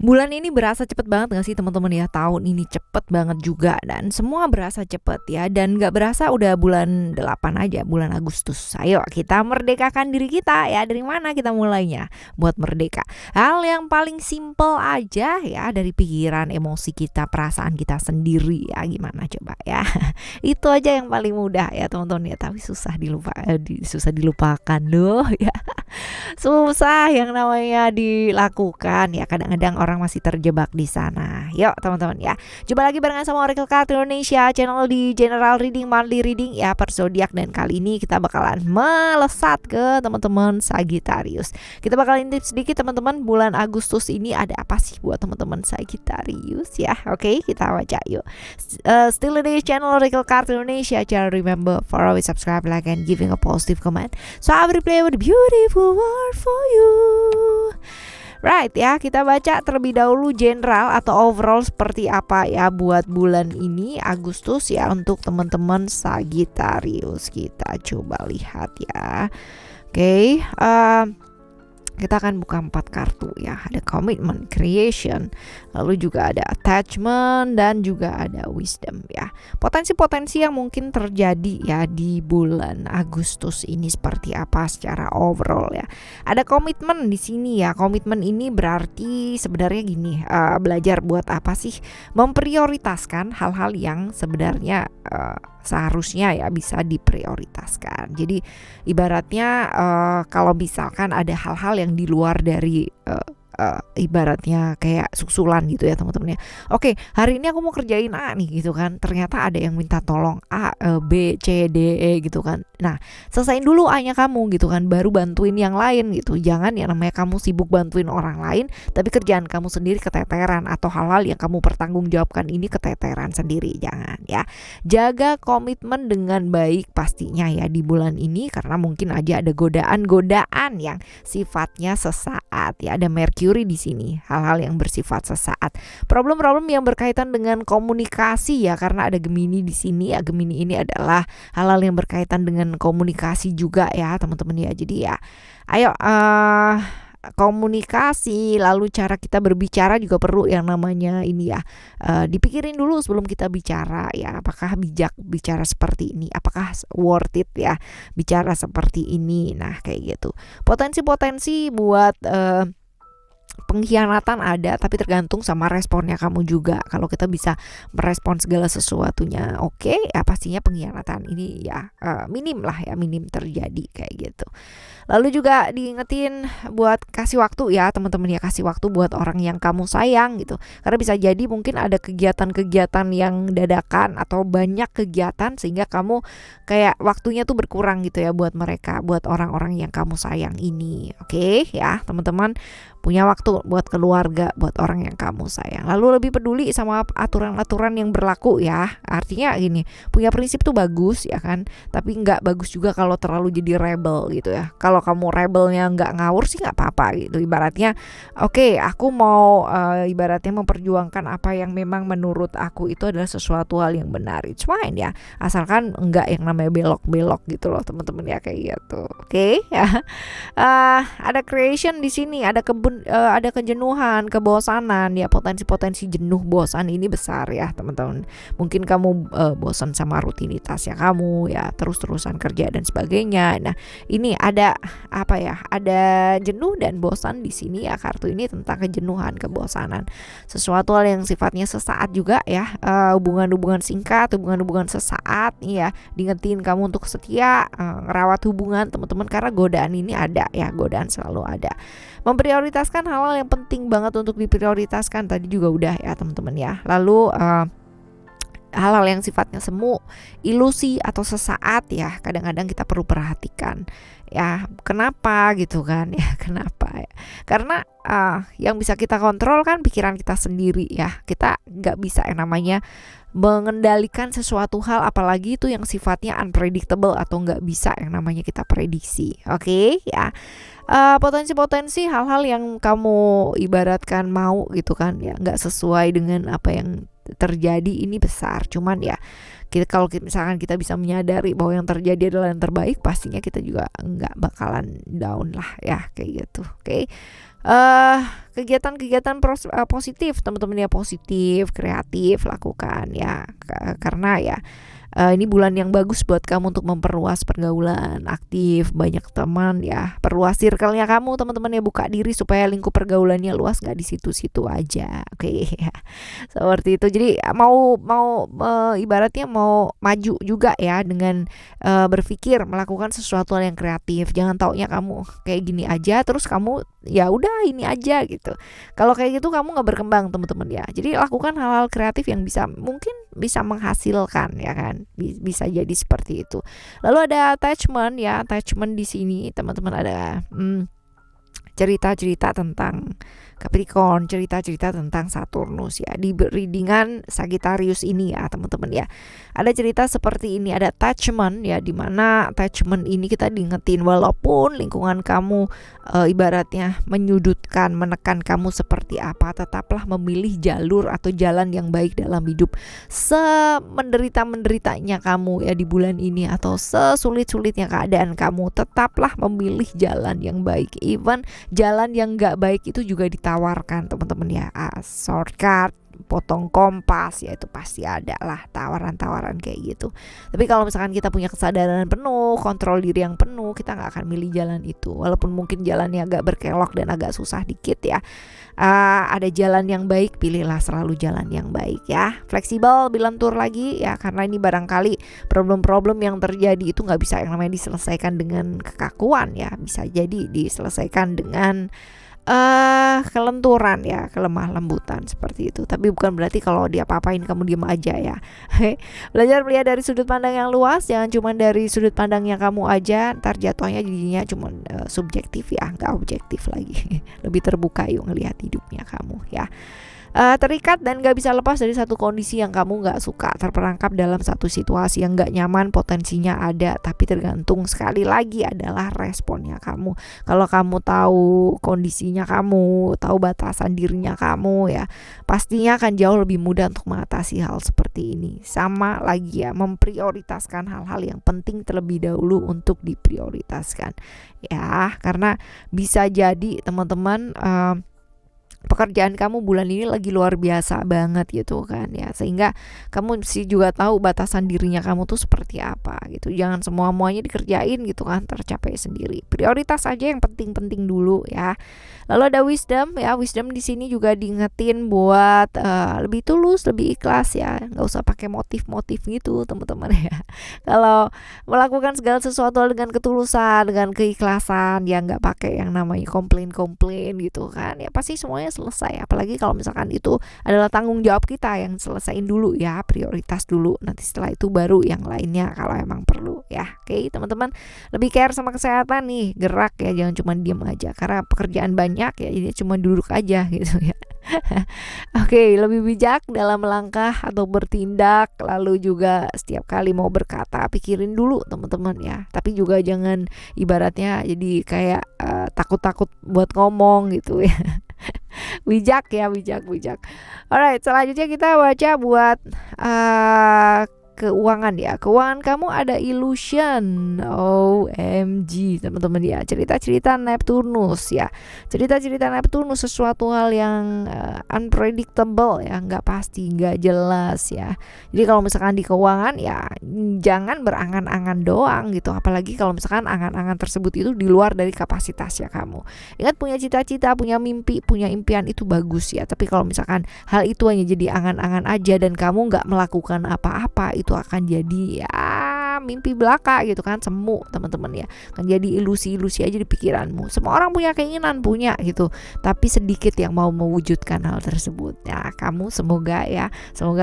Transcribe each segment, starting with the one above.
Bulan ini berasa cepet banget gak sih teman-teman ya? Tahun ini cepet banget juga dan semua berasa cepet ya. Dan gak berasa udah bulan 8 aja, bulan Agustus. Ayo kita merdekakan diri kita ya. Dari mana kita mulainya buat merdeka? Hal yang paling simple aja ya, dari pikiran, emosi kita, perasaan kita sendiri ya. Gimana coba ya? Itu aja yang paling mudah ya teman-teman ya. Tapi susah dilupakan loh ya. Susah yang namanya dilakukan ya, kadang-kadang orang masih terjebak di sana. Yuk teman-teman ya, jumpa lagi barengan sama Oracle Card Indonesia channel di General Reading, Monthly Reading ya per zodiak. Dan kali ini kita bakalan melesat ke teman-teman Sagittarius. Kita bakalan intip sedikit teman-teman, bulan Agustus ini ada apa sih buat teman-teman Sagittarius ya. Oke, kita baca yuk. Still di channel Oracle Card Indonesia, jangan remember for always subscribe, like and giving a positive comment. So I will play with a beautiful word for you. Right ya, kita baca terlebih dahulu general atau overall seperti apa ya buat bulan ini Agustus ya untuk teman-teman Sagittarius. Kita coba lihat ya. Oke, kita akan buka 4 kartu ya. Ada commitment, creation, lalu juga ada attachment dan juga ada wisdom ya. Potensi-potensi yang mungkin terjadi ya di bulan Agustus ini seperti apa secara overall ya. Ada komitmen di sini ya. Komitmen ini berarti sebenarnya gini, belajar buat apa sih? Memprioritaskan hal-hal yang sebenarnya seharusnya ya bisa diprioritaskan. Jadi ibaratnya kalau misalkan ada hal-hal yang di luar dari ibaratnya kayak susulan gitu ya teman-teman ya. Oke, hari ini aku mau kerjain A nih gitu kan. Ternyata ada yang minta tolong A, B, C, D, E gitu kan. Nah, selesain dulu A-nya kamu gitu kan, baru bantuin yang lain gitu. Jangan ya namanya kamu sibuk bantuin orang lain, tapi kerjaan kamu sendiri keteteran atau hal-hal yang kamu pertanggungjawabkan ini keteteran sendiri. Jangan ya. Jaga komitmen dengan baik pastinya ya di bulan ini, karena mungkin aja ada godaan-godaan yang sifatnya sesaat ya. Ada Mercury di sini, hal-hal yang bersifat sesaat. Problem-problem yang berkaitan dengan komunikasi ya, karena ada Gemini di sini ya. Gemini ini adalah hal-hal yang berkaitan dengan komunikasi juga ya teman-teman ya. Jadi ya ayo komunikasi, lalu cara kita berbicara juga perlu yang namanya ini ya, dipikirin dulu sebelum kita bicara ya, apakah bijak bicara seperti ini, apakah worth it ya bicara seperti ini. Nah kayak gitu. Potensi-potensi buat pengkhianatan ada, tapi tergantung sama responnya kamu juga. Kalau kita bisa merespon segala sesuatunya oke, ya pastinya pengkhianatan ini ya minim lah ya, minim terjadi kayak gitu. Lalu juga diingetin buat kasih waktu ya teman-teman ya, kasih waktu buat orang yang kamu sayang gitu. Karena bisa jadi mungkin ada kegiatan-kegiatan yang dadakan atau banyak kegiatan sehingga kamu kayak waktunya tuh berkurang gitu ya buat mereka, buat orang-orang yang kamu sayang ini. Oke ya teman-teman, punya waktu buat keluarga, buat orang yang kamu sayang. Lalu lebih peduli sama aturan-aturan yang berlaku ya. Artinya gini, punya prinsip tuh bagus ya kan, tapi nggak bagus juga kalau terlalu jadi rebel gitu ya. Kalau kamu rebelnya nggak ngawur sih nggak apa-apa gitu. Ibaratnya oke, aku mau ibaratnya memperjuangkan apa yang memang menurut aku itu adalah sesuatu hal yang benar. It's fine ya, asalkan nggak yang namanya belok-belok gitu loh teman-teman ya, kayak gitu. Oke ya. Ada creation di sini, ada ada kejenuhan, kebosanan ya. Potensi-potensi jenuh, bosan ini besar ya teman-teman. Mungkin kamu bosan sama rutinitas ya kamu ya, terus-terusan kerja dan sebagainya. Nah ini ada apa ya, ada jenuh dan bosan di sini ya. Kartu ini tentang kejenuhan, kebosanan, sesuatu hal yang sifatnya sesaat juga ya. Hubungan-hubungan singkat, hubungan-hubungan sesaat ya. Diingetin kamu untuk setia, ngerawat hubungan teman-teman, karena godaan ini ada ya, godaan selalu ada. Memprioritaskan hal-hal yang penting banget untuk diprioritaskan, tadi juga udah ya teman-teman ya. Lalu hal-hal yang sifatnya semu, ilusi atau sesaat ya, kadang-kadang kita perlu perhatikan ya. Kenapa gitu kan ya, kenapa ya? Karena yang bisa kita kontrol kan pikiran kita sendiri ya. Kita nggak bisa yang namanya mengendalikan sesuatu hal, apalagi itu yang sifatnya unpredictable atau nggak bisa yang namanya kita prediksi. Oke ya. Potensi-potensi hal-hal yang kamu ibaratkan mau gitu kan ya, nggak sesuai dengan apa yang terjadi ini besar. Cuman ya kalau misalkan kita bisa menyadari bahwa yang terjadi adalah yang terbaik, pastinya kita juga nggak bakalan down lah ya, kayak gitu. Oke. eh kegiatan-kegiatan positif teman-teman ya, positif, kreatif lakukan ya. Karena ya ini bulan yang bagus buat kamu untuk memperluas pergaulan, aktif, banyak teman ya. Perluas circle-nya kamu teman-teman ya, buka diri supaya lingkup pergaulannya luas, nggak di situ-situ aja. Oke ya. Seperti itu. Jadi mau mau ibaratnya mau maju juga ya dengan berpikir melakukan sesuatu yang kreatif. Jangan taunya kamu kayak gini aja terus kamu ya udah ini aja gitu. Kalau kayak gitu kamu nggak berkembang teman-teman ya. Jadi lakukan hal-hal kreatif yang mungkin bisa menghasilkan ya kan. Bisa jadi seperti itu. Lalu ada attachment ya. Attachment di sini teman-teman ada cerita-cerita tentang Capricorn, cerita-cerita tentang Saturnus ya. Di readingan Sagittarius ini ya teman-teman ya. Ada cerita seperti ini, ada attachment ya, dimana attachment ini kita diingetin walaupun lingkungan kamu ibaratnya menyudutkan, menekan kamu seperti apa, tetaplah memilih jalur atau jalan yang baik dalam hidup. Semenderita-menderitanya kamu ya di bulan ini atau sesulit-sulitnya keadaan kamu, tetaplah memilih jalan yang baik. Even jalan yang gak baik itu juga ditawarkan teman-teman ya. Shortcut, potong kompas ya, itu pasti ada lah tawaran-tawaran kayak gitu. Tapi kalau misalkan kita punya kesadaran penuh, kontrol diri yang penuh, kita nggak akan milih jalan itu. Walaupun mungkin jalannya agak berkelok dan agak susah dikit ya, ada jalan yang baik, pilihlah selalu jalan yang baik ya. Fleksibel, bilantur lagi ya, karena ini barangkali problem-problem yang terjadi itu nggak bisa yang namanya diselesaikan dengan kekakuan ya, bisa jadi diselesaikan dengan kelenturan ya, kelemah lembutan seperti itu. Tapi bukan berarti kalau dia apa-apain kamu diam aja ya. Belajar melihat dari sudut pandang yang luas, jangan cuma dari sudut pandangnya kamu aja, ntar jatuhnya jadinya cuma subjektif ya, nggak objektif lagi. Lebih terbuka yuk ngelihat hidupnya kamu ya. Terikat dan gak bisa lepas dari satu kondisi yang kamu gak suka, terperangkap dalam satu situasi yang gak nyaman, potensinya ada, tapi tergantung sekali lagi adalah responnya kamu. Kalau kamu tahu kondisinya kamu, tahu batasan dirinya kamu ya, pastinya akan jauh lebih mudah untuk mengatasi hal seperti ini. Sama lagi ya, memprioritaskan hal-hal yang penting terlebih dahulu untuk diprioritaskan ya, karena bisa jadi teman-teman pekerjaan kamu bulan ini lagi luar biasa banget gitu kan ya, sehingga kamu mesti juga tahu batasan dirinya kamu tuh seperti apa gitu. Jangan semua-muanya dikerjain gitu kan, tercapai sendiri. Prioritas aja yang penting-penting dulu ya. Lalu ada wisdom ya. Wisdom di sini juga diingetin buat lebih tulus, lebih ikhlas ya. Nggak usah pakai motif-motif gitu teman-teman ya. Kalau melakukan segala sesuatu dengan ketulusan, dengan keikhlasan, ya nggak pakai yang namanya komplain-komplain gitu kan ya, pasti semuanya selesai. Apalagi kalau misalkan itu adalah tanggung jawab kita, yang selesaiin dulu ya, prioritas dulu, nanti setelah itu baru yang lainnya kalau emang perlu ya. Oke teman-teman, lebih care sama kesehatan nih, gerak ya, jangan cuma diem aja karena pekerjaan banyak ya, jadi cuma duduk aja gitu ya. Oke, lebih bijak dalam melangkah atau bertindak, lalu juga setiap kali mau berkata pikirin dulu teman-teman ya. Tapi juga jangan ibaratnya jadi kayak takut-takut buat ngomong gitu ya. Bijak ya, bijak. Alright, selanjutnya kita baca buat keuangan ya. Keuangan kamu ada illusion. OMG teman-teman ya. Cerita-cerita Neptunus ya. Cerita-cerita Neptunus sesuatu hal yang unpredictable ya, nggak pasti, nggak jelas ya. Jadi kalau misalkan di keuangan ya jangan berangan-angan doang gitu. Apalagi kalau misalkan angan-angan tersebut itu di luar dari kapasitasnya kamu. Ingat, punya cita-cita, punya mimpi, punya impian itu bagus ya. Tapi kalau misalkan hal itu hanya jadi angan-angan aja dan kamu nggak melakukan apa-apa, itu akan jadi ya mimpi belaka gitu kan, semu teman-teman ya, kan jadi ilusi-ilusi aja di pikiranmu. Semua orang punya keinginan, punya gitu, tapi sedikit yang mau mewujudkan hal tersebut ya. Kamu semoga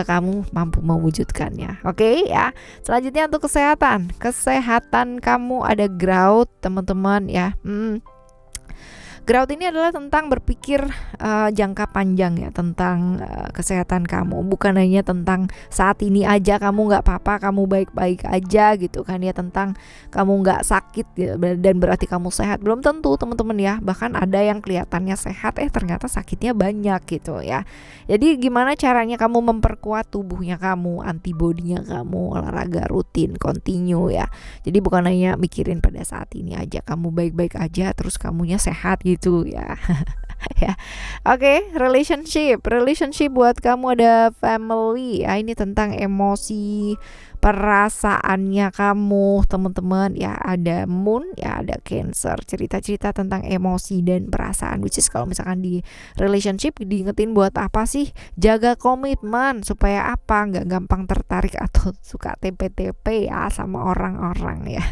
kamu mampu mewujudkannya. Oke ya. Selanjutnya untuk kesehatan kamu ada growth teman-teman ya. Growth ini adalah tentang berpikir jangka panjang ya, tentang kesehatan kamu, bukan hanya tentang saat ini aja kamu nggak apa-apa, kamu baik-baik aja gitu kan ya, tentang kamu nggak sakit ya, dan berarti kamu sehat. Belum tentu teman-teman ya, bahkan ada yang kelihatannya sehat ternyata sakitnya banyak gitu ya. Jadi gimana caranya kamu memperkuat tubuhnya kamu, antibodinya kamu, olahraga rutin, continue ya. Jadi bukan hanya mikirin pada saat ini aja kamu baik-baik aja terus kamunya sehat gitu ya. Ya. Oke, relationship buat kamu ada family. Ya, ini tentang emosi, perasaannya kamu, teman-teman. Ya, ada moon, ya ada cancer. Cerita-cerita tentang emosi dan perasaan. Which is kalau misalkan di relationship diingetin buat apa sih? Jaga komitmen supaya apa? Nggak gampang tertarik atau suka TP-TP ya sama orang-orang ya.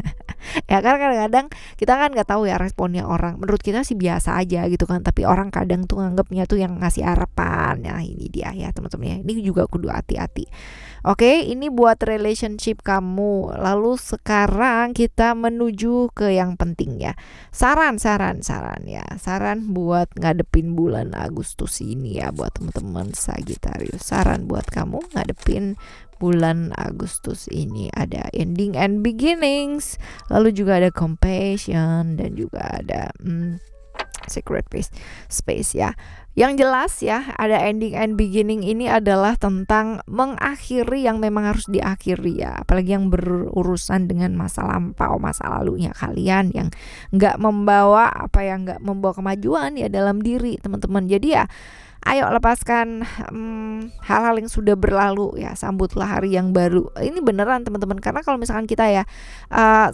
Ya kan kadang-kadang kita kan nggak tahu ya responnya orang, menurut kita sih biasa aja gitu kan, tapi orang kadang tuh nganggapnya tuh yang ngasih harapan. Nah ini dia ya teman-teman ya, ini juga kudu hati-hati. Oke, ini buat relationship kamu. Lalu sekarang kita menuju ke yang penting ya, saran ya, saran buat ngadepin bulan Agustus ini ya, buat teman-teman Sagittarius. Saran buat kamu ngadepin bulan Agustus ini ada ending and beginnings, lalu juga ada compassion, dan juga ada secret space ya. Yang jelas ya, ada ending and beginning ini adalah tentang mengakhiri yang memang harus diakhiri ya, apalagi yang berurusan dengan masa lampau, masa lalunya kalian yang nggak membawa nggak membawa kemajuan ya dalam diri teman-teman. Jadi ya ayo lepaskan hal-hal yang sudah berlalu ya, sambutlah hari yang baru. Ini beneran teman-teman, karena kalau misalkan kita ya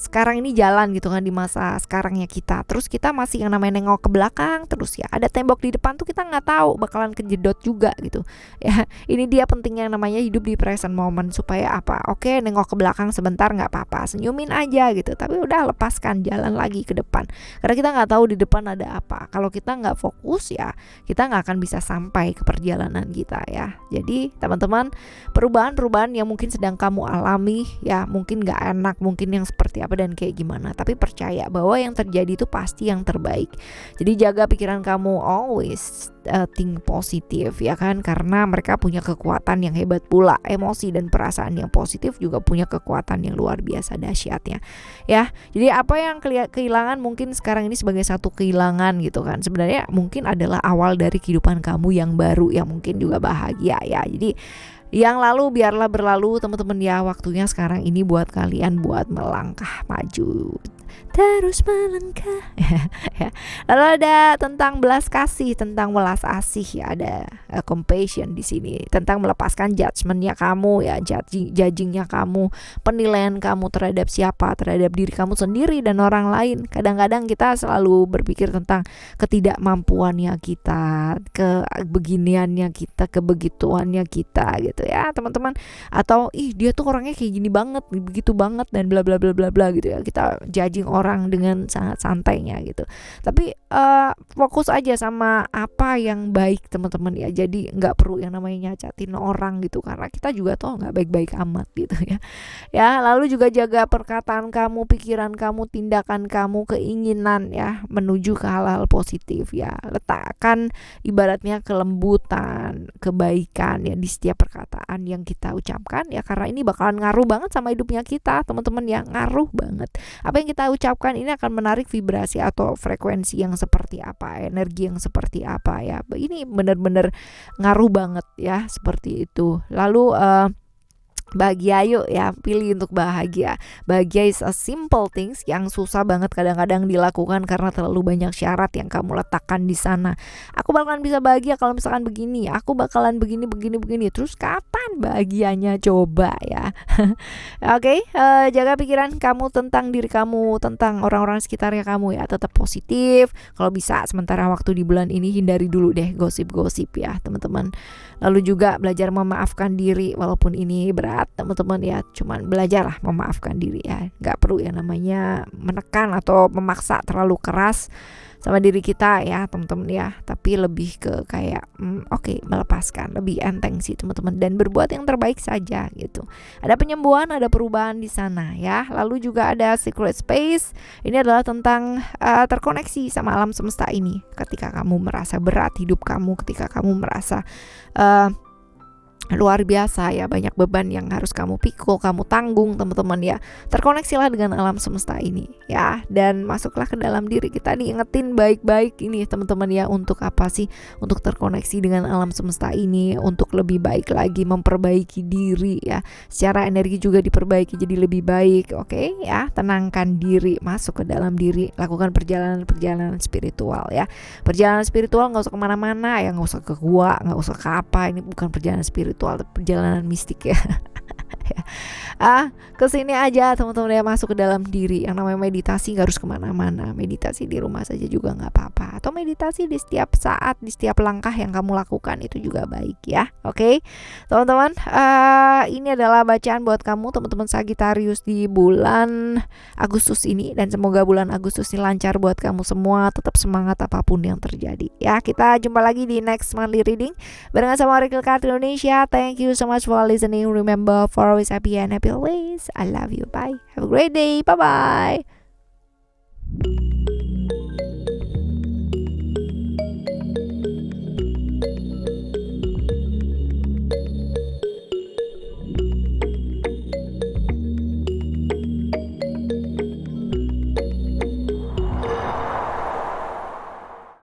sekarang ini jalan gitu kan di masa sekarangnya kita, terus kita masih yang namanya nengok ke belakang terus ya, ada tembok di depan tuh kita nggak tahu bakalan kejedot juga gitu ya. Ini dia pentingnya namanya hidup di present moment, supaya apa? Oke, nengok ke belakang sebentar nggak apa-apa, senyumin aja gitu, tapi udah lepaskan, jalan lagi ke depan, karena kita nggak tahu di depan ada apa. Kalau kita nggak fokus ya, kita nggak akan bisa sampai ke perjalanan kita ya. Jadi teman-teman, perubahan-perubahan yang mungkin sedang kamu alami ya, mungkin gak enak, mungkin yang seperti apa dan kayak gimana, tapi percaya bahwa yang terjadi itu pasti yang terbaik. Jadi jaga pikiran kamu, always think positif ya kan, karena mereka punya kekuatan yang hebat pula. Emosi dan perasaan yang positif juga punya kekuatan yang luar biasa dahsyatnya ya. Jadi apa yang kehilangan mungkin sekarang ini sebagai satu kehilangan gitu kan, sebenarnya mungkin adalah awal dari kehidupan kamu yang baru, yang mungkin juga bahagia ya. Jadi yang lalu biarlah berlalu teman-teman ya, waktunya sekarang ini buat kalian buat melangkah maju, terus melangkah ya. Lalu ada tentang belas kasih, tentang welas asih ya, ada compassion di sini, tentang melepaskan judgementnya kamu ya, judgingnya kamu, penilaian kamu terhadap siapa, terhadap diri kamu sendiri dan orang lain. Kadang-kadang kita selalu berpikir tentang ketidakmampuannya kita, kebeginiannya kita, kebegituannya kita gitu ya teman-teman, atau ih dia tuh orangnya kayak gini banget, begitu banget, dan bla bla bla bla bla gitu ya. Kita judging orang dengan sangat santainya gitu. Tapi fokus aja sama apa yang baik teman-teman ya. Jadi nggak perlu yang namanya nyacatin orang gitu, karena kita juga tuh nggak baik-baik amat gitu ya. Ya, lalu juga jaga perkataan kamu, pikiran kamu, tindakan kamu, keinginan ya, menuju ke hal-hal positif ya. Letakkan ibaratnya kelembutan, kebaikan ya di setiap perkataan yang kita ucapkan ya, karena ini bakalan ngaruh banget sama hidupnya kita teman-teman ya, ngaruh banget. Apa yang kita ucapkan ini akan menarik vibrasi atau frekuensi yang seperti apa, energi yang seperti apa ya. Ini benar-benar ngaruh banget ya, seperti itu. Lalu bahagia, yuk ya, pilih untuk bahagia. Bahagia is a simple things yang susah banget kadang-kadang dilakukan karena terlalu banyak syarat yang kamu letakkan di sana. Aku bakalan bisa bahagia kalau misalkan begini, aku bakalan begini. Terus kapan bahagianya, coba ya. Oke, jaga pikiran kamu tentang diri kamu, tentang orang-orang sekitarnya kamu ya, tetap positif. Kalau bisa sementara waktu di bulan ini hindari dulu deh gosip-gosip ya teman-teman. Lalu juga belajar memaafkan diri, walaupun ini berat teman-teman ya, cuman belajarlah memaafkan diri ya. Gak perlu yang namanya menekan atau memaksa terlalu keras sama diri kita ya teman-teman ya, tapi lebih ke kayak oke, melepaskan, lebih enteng sih teman-teman, dan berbuat yang terbaik saja gitu. Ada penyembuhan, ada perubahan di sana ya. Lalu juga ada secret space, ini adalah tentang terkoneksi sama alam semesta ini. Ketika kamu merasa berat hidup kamu, ketika kamu merasa luar biasa ya, banyak beban yang harus kamu pikul, kamu tanggung teman-teman ya. Terkoneksilah dengan alam semesta ini ya, dan masuklah ke dalam diri kita. Diingetin baik-baik ini teman-teman ya, untuk apa sih? Untuk terkoneksi dengan alam semesta ini, untuk lebih baik lagi memperbaiki diri ya. Secara energi juga diperbaiki jadi lebih baik, oke ya. Tenangkan diri, masuk ke dalam diri, lakukan perjalanan-perjalanan spiritual ya. Perjalanan spiritual nggak usah kemana-mana ya, nggak usah ke gua, nggak usah ke apa, ini bukan perjalanan spiritual, perjalanan mistik ya. Kesini aja teman-teman ya, masuk ke dalam diri. Yang namanya meditasi gak harus kemana-mana, meditasi di rumah saja juga gak apa-apa, atau meditasi di setiap saat, di setiap langkah yang kamu lakukan itu juga baik ya. Oke teman-teman, ini adalah bacaan buat kamu teman-teman Sagittarius di bulan Agustus ini, dan semoga bulan Agustus ini lancar buat kamu semua. Tetap semangat apapun yang terjadi ya. Kita jumpa lagi di next monthly reading barengan sama Oracle Card Indonesia. Thank you so much for listening. Remember, for always happy and happy always. I love you. Bye. Have a great day. Bye bye.